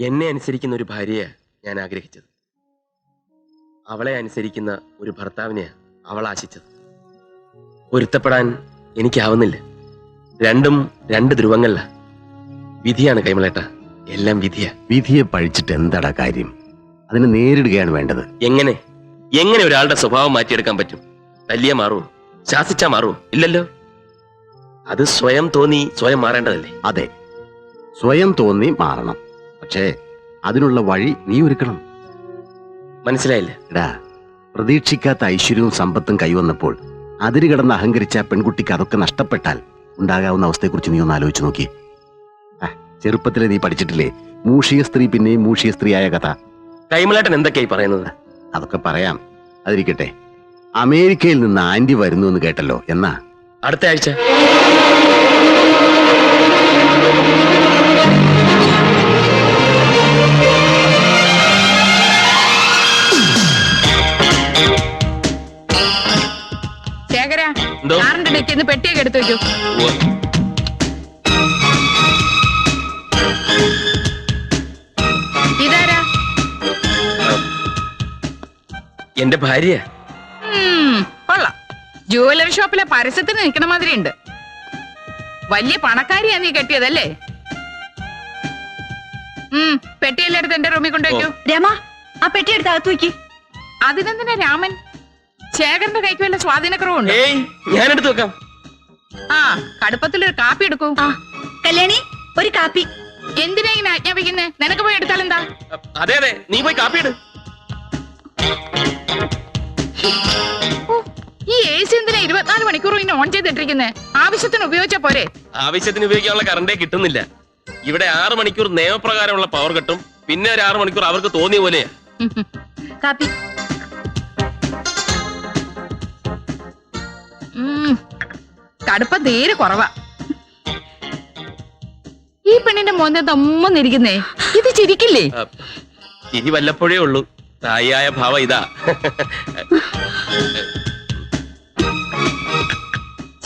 എന്നെ അനുസരിക്കുന്ന ഒരു ഭാര്യയെ ഞാൻ ആഗ്രഹിച്ചത്. അവളെ അനുസരിക്കുന്ന ഒരു ഭർത്താവിനെയാ അവൾ ആശിച്ചത്. പൊരുത്തപ്പെടാൻ എനിക്കാവുന്നില്ല. രണ്ടും രണ്ട് ധ്രുവങ്ങളില. വിധിയാണ് കൈമളേട്ട, എല്ലാം വിധിയാ. വിധിയെ പഴിച്ചിട്ട് എന്താടാ കാര്യം? അതിനെ നേരിടുകയാണ് വേണ്ടത്. എങ്ങനെ എങ്ങനെ ഒരാളുടെ സ്വഭാവം മാറ്റിയെടുക്കാൻ പറ്റും? തല്ലിയ മാറുമോ? ശാസിച്ചാ മാറുമോ? ഇല്ലല്ലോ. അത് സ്വയം തോന്നി സ്വയം മാറേണ്ടതല്ലേ? അതെ, സ്വയം തോന്നി മാറണം. പക്ഷേ അതിനുള്ള വഴി നീ ഒരുക്കണം. മനസ്സിലായില്ല. എടാ, പ്രതീക്ഷിക്കാത്ത ഐശ്വര്യവും സമ്പത്തും കൈവന്നപ്പോൾ അതിര് കിടന്ന് അഹങ്കരിച്ച പെൺകുട്ടിക്ക് അതൊക്കെ നഷ്ടപ്പെട്ടാൽ ഉണ്ടാകാവുന്ന അവസ്ഥയെക്കുറിച്ച് നീ ഒന്ന് ആലോചിച്ച് നോക്കി. ചെറുപ്പത്തിലെ നീ പഠിച്ചിട്ടില്ലേ മൂഷിക സ്ത്രീ പിന്നെയും മൂഷിക സ്ത്രീയായ കഥ? കൈമളേട്ടൻ എന്തൊക്കെയായി പറയുന്നത്? അതൊക്കെ പറയാം, അതിരിക്കട്ടെ. അമേരിക്കയിൽ നിന്ന് ആന്റി വരുന്നു എന്ന് കേട്ടല്ലോ, എന്നാ? അടുത്ത ആഴ്ച. ശേഖര, കാറിന്റെ ഡിക്കിന്ന് പെട്ടിയൊക്കെ എടുത്തു വെക്കൂ. ഇതാരാ? എന്റെ ഭാര്യ. കൊള്ളാം. ജുവലറി ഷോപ്പിലെ പരസ്യത്തിന് നിൽക്കണ മാതിരി ഉണ്ട്. വലിയ പണക്കാരിയാ നീ കെട്ടിയതല്ലേ? പെട്ടിയെല്ലാം എടുത്ത് എന്റെ റൂമിൽ കൊണ്ടുവയ്ക്കൂ. രമ, ആ പെട്ടി എടുത്ത് അകത്ത് വയ്ക്ക്. അതിനെന്തിനാ രാമൻ? ശേഖരന്റെ കൈക്ക് വല്ല സ്വാധീനക്കുറവുണ്ട്. ഞാൻ എടുത്തു വെക്കാം. ആ, കടുപ്പത്തിലൊരു കാപ്പി എടുക്കൂ. കല്യാണി, ഒരു കാപ്പി. എന്തിനാ ഇങ്ങനെ ആജ്ഞാപിക്കുന്നേ? നിനക്ക് പോയി എടുത്താലെന്താ? അതെ അതെ, നീ പോയി കാപ്പി ഇട്. ഈ AC എന്തിനാ 24 മണിക്കൂറും ഇങ്ങനെ ഓൺ ചെയ്തിട്ടിരിക്കുന്നേ? ആവശ്യത്തിന് ഉപയോഗിച്ചാ പോരെ? ആവശ്യത്തിന് ഉപയോഗിക്കാനുള്ള കറണ്ടേ കിട്ടുന്നില്ല. ഇവിടെ 6 മണിക്കൂർ നിയമപ്രകാരമുള്ള പവർ കട്ടും, പിന്നെ ഒരു 6 മണിക്കൂർ അവർക്ക് തോന്നിയ പോലെയാ. കാപ്പി. കടുപ്പം തീരെ കുറവാ. ഈ പെണ്ണിന്റെ മോനെ തമ്മെന്നിരിക്കുന്നേ, ഇത് ചിരിക്കില്ലേ? ചിരി വല്ലപ്പോഴേ ഉള്ളൂ. തായിയായ ഭാവം ഇതാ.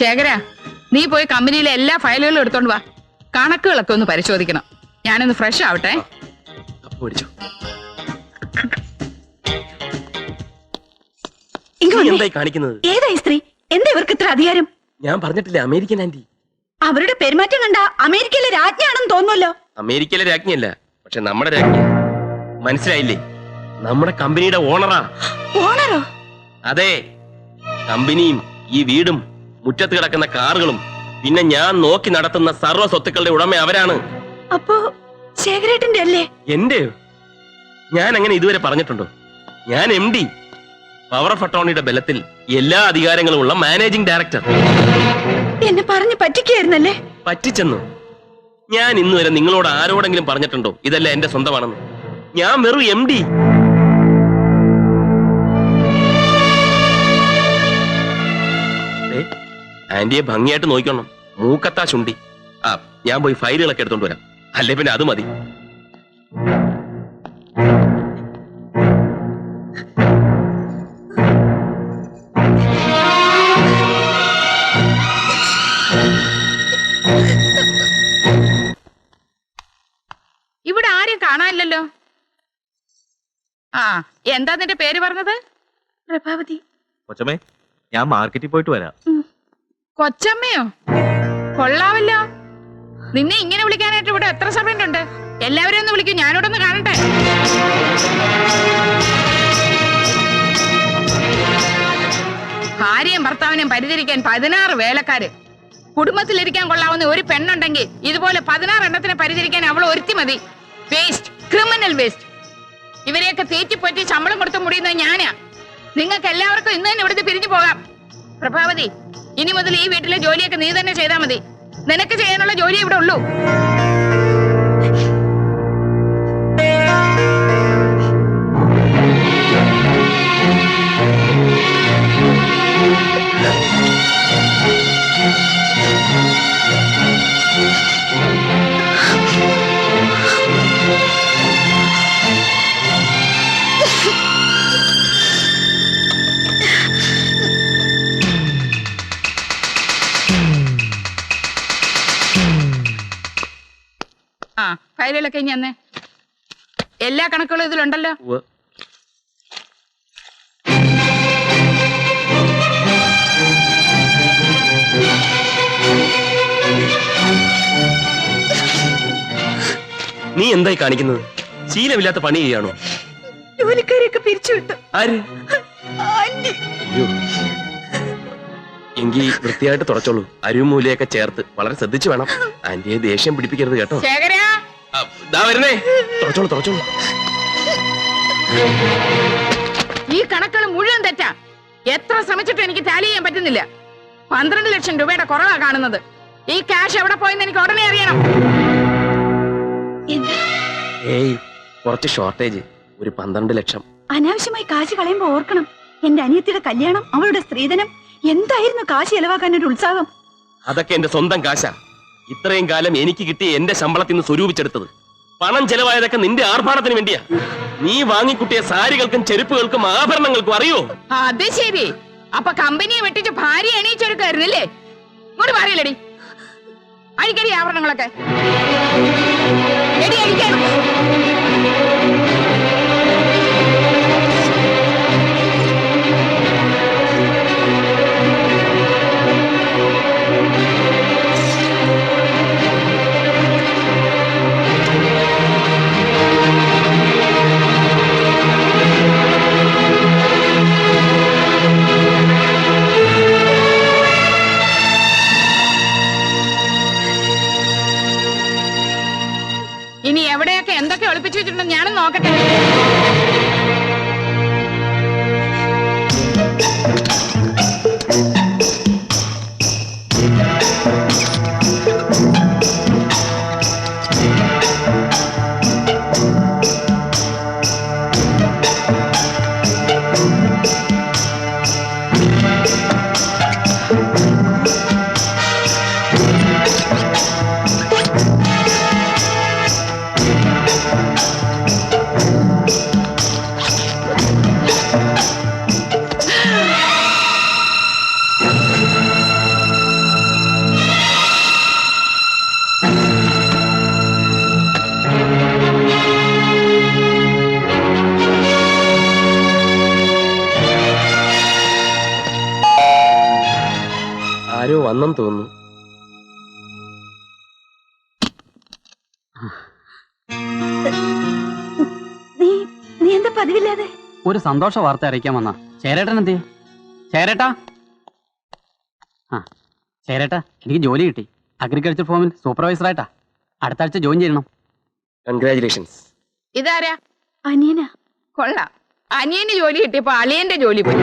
ശേഖര, നീ പോയി കമ്പനിയിലെ എല്ലാ ഫയലുകളും എടുത്തോണ്ട് വാ. കണക്കുകളൊക്കെ ഒന്ന് പരിശോധിക്കണം. ഞാനൊന്ന് ഫ്രഷ് ആവട്ടെ. കാണിക്കുന്നത് ഏതായി സ്ത്രീ? എന്താ ഇവർക്ക് ഇത്ര അധികാരം? ഞാൻ പറഞ്ഞിട്ടില്ല, അമേരിക്കൻ ആന്റി. അവരുടെ പെരുമാറ്റം കണ്ട അമേരിക്കയിലെ രാജ്ഞിയാണെന്ന് തോന്നുമല്ലോ. അമേരിക്കയിലെ രാജ്ഞിയല്ല, പക്ഷെ നമ്മുടെ രാജ്ഞി. മനസ്സിലായില്ലേ? നമ്മുടെ കമ്പനിയുടെ ഓണറാ. ഓണറോ? അതെ. കമ്പനിയും ഈ വീടും മുറ്റത്ത് കിടക്കുന്ന കാറുകളും പിന്നെ ഞാൻ നോക്കി നടത്തുന്ന സർവ്വ സ്വത്തുക്കളുടെ ഉടമ അവരാണ്. അപ്പോ ശേഖരേട്ടന്റെ അല്ലേ? എന്റെയോ? ഞാൻ അങ്ങനെ ഇതുവരെ പറഞ്ഞിട്ടുണ്ടോ? ഞാൻ MD, പവർ ഓഫ് അട്ടോർണിയുടെ ബലത്തിൽ എല്ലാ അധികാരങ്ങളും ഉള്ള മാനേജിംഗ് ഡയറക്ടർ. എന്നെ പറഞ്ഞു പറ്റിക്കായിരുന്നല്ലേ? പറ്റിച്ചെന്നു? ഞാൻ ഇന്നുവരെ നിങ്ങളോട് ആരോടെങ്കിലും പറഞ്ഞിട്ടുണ്ടോ ഇതല്ല എന്റെ സ്വന്തമാണെന്ന്? ഞാൻ വെറും MD. ആന്റിയെ ഭംഗിയായിട്ട് നോക്കണം. മൂക്കത്താ ചുണ്ടി. ഞാൻ പോയി ഫയലുകളൊക്കെ എടുത്തോണ്ട് വരാം. അല്ലേ പിന്നെ അത് മതി. ഇവിടെ ആരും കാണാനില്ലല്ലോ. എന്താ നിന്റെ പേര് പറഞ്ഞത്? പ്രഭാവതി. കൊച്ചമ്മേ, ഞാൻ മാർക്കറ്റിൽ പോയിട്ട് വരാം. കൊച്ചമ്മയോ? കൊള്ളാവല്ലോ. നിന്നെ ഇങ്ങനെ വിളിക്കാനായിട്ട് ഇവിടെ എത്ര സമയമുണ്ട്? എല്ലാവരും ഒന്ന് വിളിക്കും, ഞാനിവിടെ കാണട്ടെ. ഭാര്യയും ഭർത്താവിനെയും പരിചരിക്കാൻ 16 വേലക്കാര്. കുടുംബത്തിലിരിക്കാൻ കൊള്ളാവുന്ന ഒരു പെണ്ണുണ്ടെങ്കിൽ ഇതുപോലെ 16 എണ്ണത്തിനെ പരിചരിക്കാൻ അവൾ ഒരുത്തി മതി. Waste, criminal waste. ഇവരെയൊക്കെ തീറ്റിപ്പറ്റി ശമ്പളം കൊടുത്ത് മുടിയുന്നത് ഞാനാ. നിങ്ങൾക്ക് എല്ലാവർക്കും ഇന്ന് തന്നെ ഇവിടുന്ന് പിരിഞ്ഞു പോകാം. പ്രഭാവതി, ഇനി മുതൽ ഈ വീട്ടിലെ ജോലിയൊക്കെ നീ തന്നെ ചെയ്താൽ മതി. നിനക്ക് ചെയ്യാനുള്ള ജോലി ഇവിടെ ഉള്ളൂ. ഫയലുകളൊക്കെ ഇനി അന്നേ എല്ലാ കണക്കുകളും ഇതിലുണ്ടല്ലോ. ഉവ്വ്. നീ എന്തായി കാണിക്കുന്നത്? ശീലമില്ലാത്ത പണി ചെയ്യാണോ? ജോലിക്കാരെയൊക്കെ പിരിച്ചുവിട്ടു. ആര്? ആന്റി. അയ്യോ. എങ്കിൽ വൃത്തിയായിട്ട് തുടച്ചോളൂ. അരുമൂലയൊക്കെ ചേർത്ത് വളരെ ശ്രദ്ധിച്ചു വേണം. ആന്റിയെ ദേഷ്യം പിടിപ്പിക്കരുത് കേട്ടോ. ശേഖരാ, ദാ വരുന്നേ. തുടച്ചോളൂ തുടച്ചോളൂ. ഈ കണക്കുകൾ മുഴുവൻ തെറ്റാ. എത്ര ശ്രമിച്ചിട്ടും എനിക്ക് ടാലി ചെയ്യാൻ പറ്റുന്നില്ല. 12 ലക്ഷം രൂപയുടെ കുറവാ കാണുന്നത്. ഈ ക്യാഷ് എവിടെ പോയെന്ന് എനിക്ക് ഉടനെ അറിയണം. ഏയ്, കുറച്ച് ഷോർട്ടേജ്. ഒരു 12 ലക്ഷം. അനാവശ്യമായി കാശ് കളയുമ്പോ ഓർക്കണം, എന്റെ അനിയത്തിയുടെ കല്യാണം, അവളുടെ സ്ത്രീധനം, എന്തായിരുന്നു കാശ് ചെലവാക്കാൻ ഒരു ഉത്സാഹം. അതൊക്കെ എന്റെ സ്വന്തം കാശാ. ഇത്രയും കാലം എനിക്ക് കിട്ടിയ എന്റെ ശമ്പളത്തിൽ നിന്ന് സ്വരൂപിച്ചെടുത്തത്. പണം ചെലവായതൊക്കെ നിന്റെ ആർഭാടത്തിന് വേണ്ടിയാ. നീ വാങ്ങിക്കുട്ടിയ സാരികൾക്കും ചെരുപ്പുകൾക്കും ആഭരണങ്ങൾക്കും അറിയോ? അത് ശരി. അപ്പൊ കമ്പനിയെ വെട്ടിച്ച് ഭാര്യ എണീച്ചൊരുക്കായിരുന്നില്ലേ? ഇങ്ങോട്ട് പറയില്ലടി. അഴിക്കടി ആഭരണങ്ങളൊക്കെ. എടി, അഴിക്കാൻ. ഇനി എവിടെയൊക്കെ എന്തൊക്കെ ഒളിപ്പിച്ചു വെച്ചിട്ടുണ്ടോ ഞാനും നോക്കട്ടെ. ആരോ വന്നെന്ന് തോന്നുന്നു. നീ എന്താ പതിവില്ലാതെ? ഒരു സന്തോഷ വാർത്ത അറിയിക്കാൻ വന്ന. ചേരേട്ടൻ എന്ത്? ചേരേട്ടാ. ആ ചേരേട്ടാ, എനിക്ക് ജോലി കിട്ടി. അഗ്രികൾച്ചർ ഫാമിൽ സൂപ്പർവൈസറായിട്ടാ. അടുത്ത ആഴ്ച ജോയിൻ ചെയ്യണം. കൺഗ്രാചുലേഷൻസ്. ഇതാരാ? അനിയനാ. കൊള്ളാം. അനിയന് ജോലി കിട്ടിയപ്പോ അളിയന്റെ ജോലി പോയി.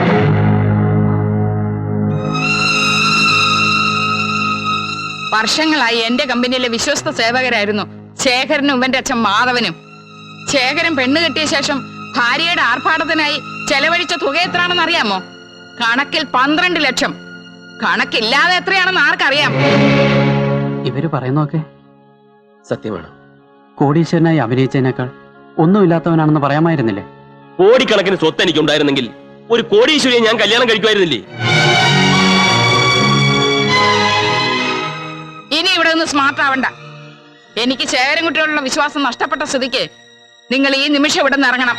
വർഷങ്ങളായി എന്റെ കമ്പനിയിലെ വിശ്വസ്ത സേവകരായിരുന്നു ശേഖരനും ഇവന്റെ അച്ഛൻ മാധവനും. ശേഖരൻ പെണ്ണ് കെട്ടിയ ശേഷം ഭാര്യയുടെ ആർഭാടത്തിനായി ചെലവഴിച്ച തുക എത്രയാണെന്ന് അറിയാമോ? കണക്കിൽ 12 ലക്ഷം. കണക്കില്ലാതെ എത്രയാണെന്ന് ആർക്കറിയാം? ഇവര് പറയുന്നതൊക്കെ സത്യമാണ്. കോടീശ്വരനായി അഭിനയിച്ചതിനേക്കാൾ ഒന്നുമില്ലാത്തവനാണെന്ന് പറയാമായിരുന്നില്ലേ? കോടിക്കണക്കിന് സ്വത്ത് എനിക്കുണ്ടായിരുന്നെങ്കിൽ ഒരു കോടീശ്വരിയെ ഞാൻ കല്യാണം കഴിക്കുമായിരുന്നില്ലേ? ഇനി ഇവിടെ ഒന്ന് സ്മാർട്ട് ആവണ്ട. എനിക്ക് ശേഖരൻകുട്ടിയോടുള്ള വിശ്വാസം നഷ്ടപ്പെട്ട സ്ഥിതിക്ക് നിങ്ങൾ ഈ നിമിഷം ഇവിടെ നിന്ന് ഇറങ്ങണം.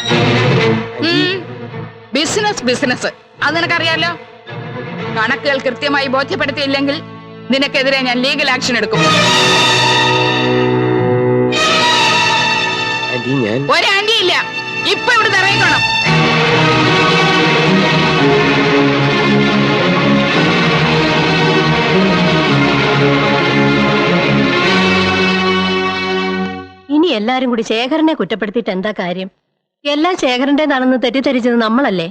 ബിസിനസ് അത് നിനക്കറിയാലോ. കണക്കുകൾ കൃത്യമായി ബോധ്യപ്പെടുത്തിയില്ലെങ്കിൽ നിനക്കെതിരെ ഞാൻ ലീഗൽ ആക്ഷൻ എടുക്കും. ഒരു ആന്റി ഇല്ല. ഇപ്പൊ ഇവിടെ ഇറങ്ങിക്കോണം. ഇനി എല്ലാരും കൂടി ശേഖരനെ കുറ്റപ്പെടുത്തിയിട്ട് എന്താ കാര്യം? എല്ലാം ശേഖരന്റേതാണെന്ന് തെറ്റിദ്ധരിച്ചത് നമ്മളല്ലേ?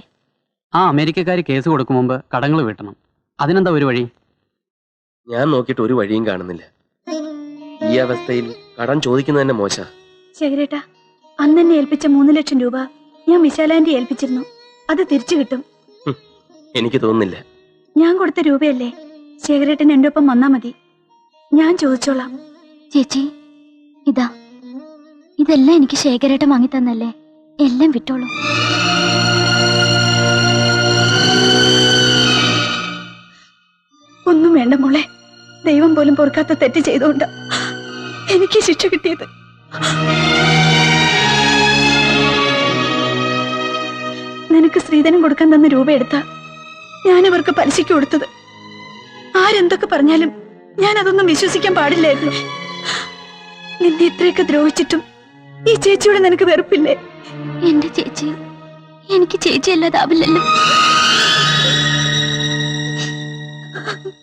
ആ അമേരിക്കക്കാര് കേസ് കൊടുക്കും മുമ്പ് കടങ്ങൾ വീട്ടണം. അതിനെന്താ ഒരു വഴി? ഞാൻ നോക്കിയിട്ട് ഒരു വഴിയും കാണുന്നില്ല. ഈ അവസ്ഥയിൽ കടം ചോദിക്കുന്നത് തന്നെ മോശ. ശേഖരേട്ടാ, അന്നെന്നെ ഏൽപ്പിച്ച 3 ലക്ഷം രൂപ ഞാൻ വിശാലാന്റി ഏൽപ്പിച്ചിരുന്നു. അത് തിരിച്ചു കിട്ടും. എനിക്ക് തോന്നുന്നില്ല. ഞാൻ കൊടുത്ത രൂപയല്ലേ. ശേഖരേട്ടൻ എന്റെ ഒപ്പം വന്നാ മതി. ഞാൻ ചോദിച്ചോളാം. ചേച്ചി, ഇതെല്ലാം എനിക്ക് ശേഖരേട്ടൻ വാങ്ങി തന്നല്ലേ. എല്ലാം വിട്ടോളൂ. ഒന്നും വേണ്ട മോളെ. ദൈവം പോലും പൊറുക്കാത്ത തെറ്റ് ചെയ്തുകൊണ്ട് എനിക്ക് ശിക്ഷ കിട്ടിയത്. സ്ത്രീധനം കൊടുക്കാൻ തന്ന രൂപ എടുത്താ ഞാൻ അവർക്ക് പലിശയ്ക്ക് കൊടുത്തത്. ആരെന്തൊക്കെ പറഞ്ഞാലും ഞാൻ അതൊന്നും വിശ്വസിക്കാൻ പാടില്ലായിരുന്നു. നിന്നെ ഇത്രയൊക്കെ ദ്രോഹിച്ചിട്ടും ഈ ചേച്ചിയോട് നിനക്ക് വെറുപ്പില്ലേ? എന്റെ ചേച്ചി എനിക്ക് ചേച്ചി അല്ലാതാവില്ലല്ലോ.